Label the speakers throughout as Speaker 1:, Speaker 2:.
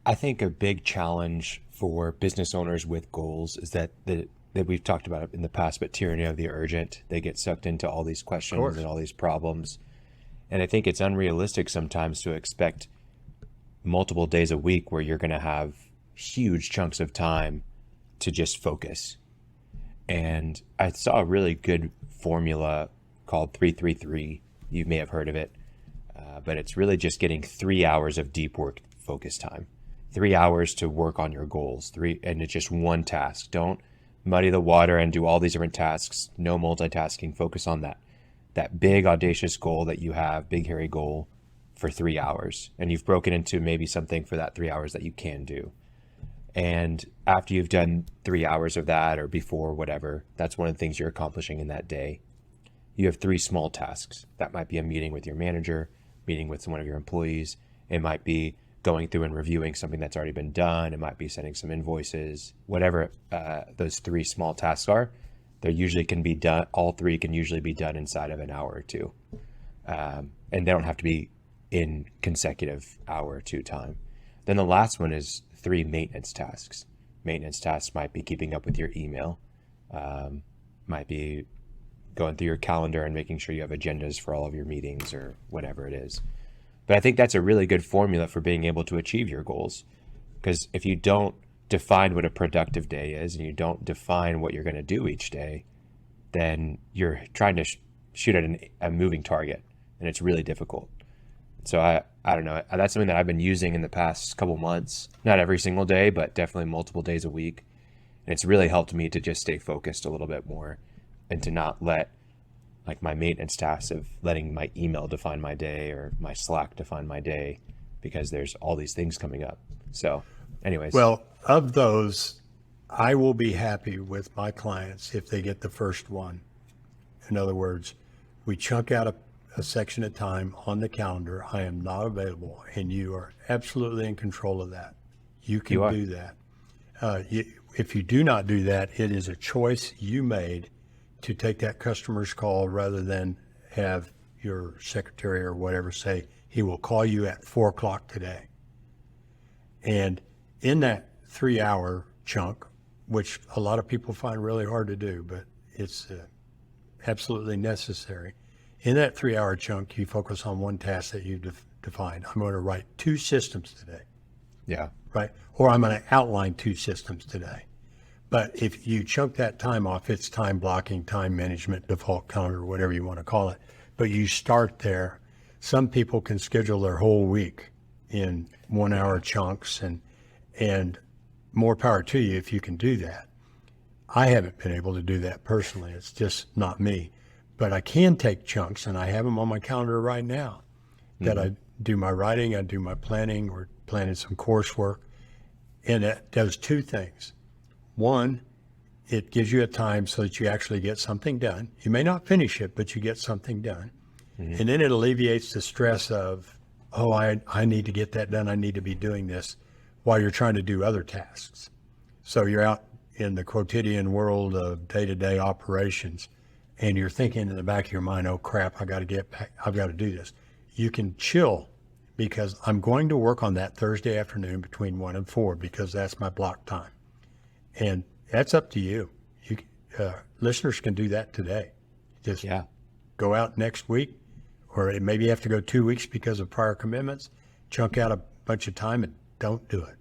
Speaker 1: I think a big challenge for business owners with goals is that we've talked about it in the past, but tyranny of the urgent. They get sucked into all these
Speaker 2: Of
Speaker 1: questions
Speaker 2: course.
Speaker 1: and all these problems. And I think it's unrealistic sometimes to expect multiple days a week where you're going to have huge chunks of time to just focus. And I saw a really good formula called 333. You may have heard of it, but it's really just getting 3 hours of deep work focus time, 3 hours to work on your goals, and it's just one task. Don't muddy the water and do all these different tasks. No multitasking. Focus on that big audacious goal that you have, big hairy goal for 3 hours. And you've broken into maybe something for that 3 hours that you can do. And after you've done 3 hours of that or before, whatever, that's one of the things you're accomplishing in that day. You have three small tasks. That might be a meeting with your manager, meeting with one of your employees. It might be going through and reviewing something that's already been done. It might be sending some invoices, whatever those three small tasks are. They usually can be done. All three can usually be done inside of an hour or two. And they don't have to be in consecutive hour or two time. Then the last one is three maintenance tasks. Maintenance tasks might be keeping up with your email, might be going through your calendar and making sure you have agendas for all of your meetings or whatever it is. But I think that's a really good formula for being able to achieve your goals. Because if you don't define what a productive day is and you don't define what you're going to do each day, then you're trying to shoot at a moving target, and it's really difficult. So I don't know. That's something that I've been using in the past couple months, not every single day, but definitely multiple days a week. And it's really helped me to just stay focused a little bit more and to not let like my maintenance tasks of letting my email define my day or my Slack define my day, because there's all these things coming up. So anyways.
Speaker 2: Well, of those, I will be happy with my clients if they get the first one. In other words, we chunk out a section of time on the calendar. I am not available, and you are absolutely in control of that. You can do that. If you do not do that, it is a choice you made to take that customer's call rather than have your secretary or whatever say, he will call you at 4 o'clock today. And in that 3 hour chunk, which a lot of people find really hard to do, but it's absolutely necessary. In that 3 hour chunk, you focus on one task that you defined. I'm going to write 2 systems today.
Speaker 1: Yeah.
Speaker 2: Right. Or I'm going to outline 2 systems today. But if you chunk that time off, it's time blocking, time management, default calendar, whatever you want to call it. But you start there. Some people can schedule their whole week in 1 hour chunks, and more power to you if you can do that. I haven't been able to do that personally. It's just not me. But I can take chunks, and I have them on my calendar right now that I do my writing, I do my planning, or planning some coursework. And it does 2 things. One, it gives you a time so that you actually get something done. You may not finish it, but you get something done. And then it alleviates the stress of, oh, I need to get that done. I need to be doing this while you're trying to do other tasks. So you're out in the quotidian world of day-to-day operations, and you're thinking in the back of your mind, oh crap, I got to get back. I've got to do this. You can chill, because I'm going to work on that Thursday afternoon between 1 and 4, because that's my block time. And that's up to you. You listeners can do that today. Just go out next week, or maybe you have to go 2 weeks because of prior commitments. Chunk out a bunch of time and don't do it.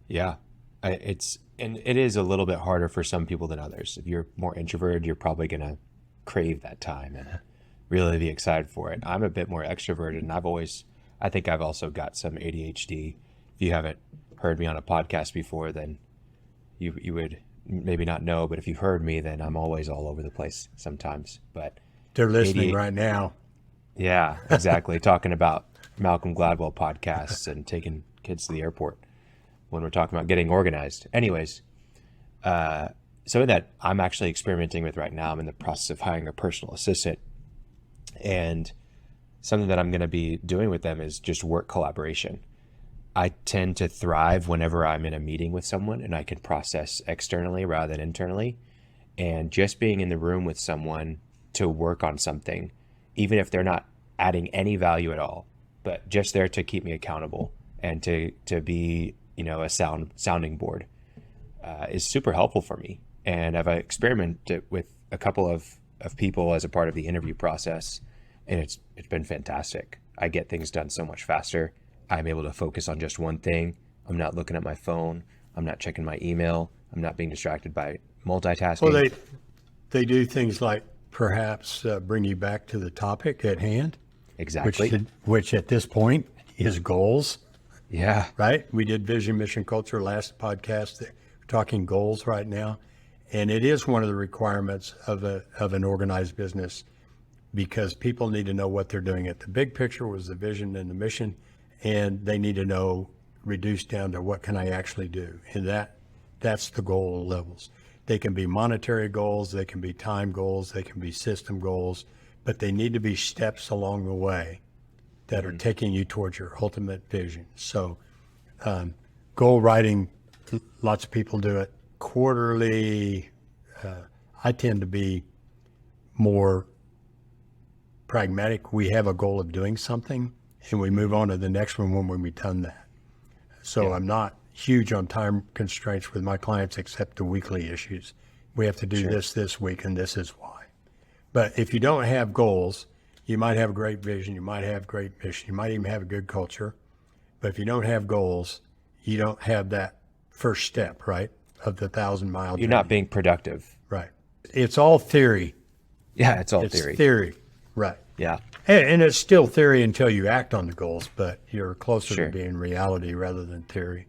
Speaker 1: Yeah, it is a little bit harder for some people than others. If you're more introverted, you're probably going to crave that time and really be excited for it. I'm a bit more extroverted, and I think I've also got some ADHD. If you haven't heard me on a podcast before, then you would maybe not know, but if you've heard me, then I'm always all over the place sometimes. But
Speaker 2: they're listening right now.
Speaker 1: Yeah, exactly. Talking about Malcolm Gladwell podcasts and taking kids to the airport when we're talking about getting organized. Anyways, something that I'm actually experimenting with right now, I'm in the process of hiring a personal assistant, and something that I'm going to be doing with them is just work collaboration. I tend to thrive whenever I'm in a meeting with someone and I can process externally rather than internally. And just being in the room with someone to work on something, even if they're not adding any value at all, but just there to keep me accountable and to be, a sounding board is super helpful for me. And I've experimented with a couple of people as a part of the interview process, and it's been fantastic. I get things done so much faster. I'm able to focus on just one thing. I'm not looking at my phone. I'm not checking my email. I'm not being distracted by multitasking.
Speaker 2: Well, they do things like perhaps bring you back to the topic at hand.
Speaker 1: Exactly.
Speaker 2: Which at this point is goals,
Speaker 1: Yeah.
Speaker 2: right? We did vision, mission, culture last podcast. We're talking goals right now. And it is one of the requirements of an organized business, because people need to know what they're doing. At the big picture was the vision and the mission, and they need to know reduced down to what can I actually do. And that's the goal levels. They can be monetary goals, they can be time goals, they can be system goals, but they need to be steps along the way that are taking you towards your ultimate vision. So goal writing, lots of people do it. Quarterly, I tend to be more pragmatic. We have a goal of doing something and we move on to the next one when we've done that. So I'm not huge on time constraints with my clients, except the weekly issues. We have to do this week, and this is why. But if you don't have goals, you might have a great vision, you might have great mission, you might even have a good culture. But if you don't have goals, you don't have that first step, right, of the 1,000-mile journey.
Speaker 1: You're not being productive.
Speaker 2: Right. It's all theory.
Speaker 1: Yeah, it's all
Speaker 2: It's
Speaker 1: theory.
Speaker 2: theory. Right.
Speaker 1: Yeah.
Speaker 2: And it's still theory until you act on the goals, but you're closer
Speaker 1: Sure.
Speaker 2: to being reality rather than theory.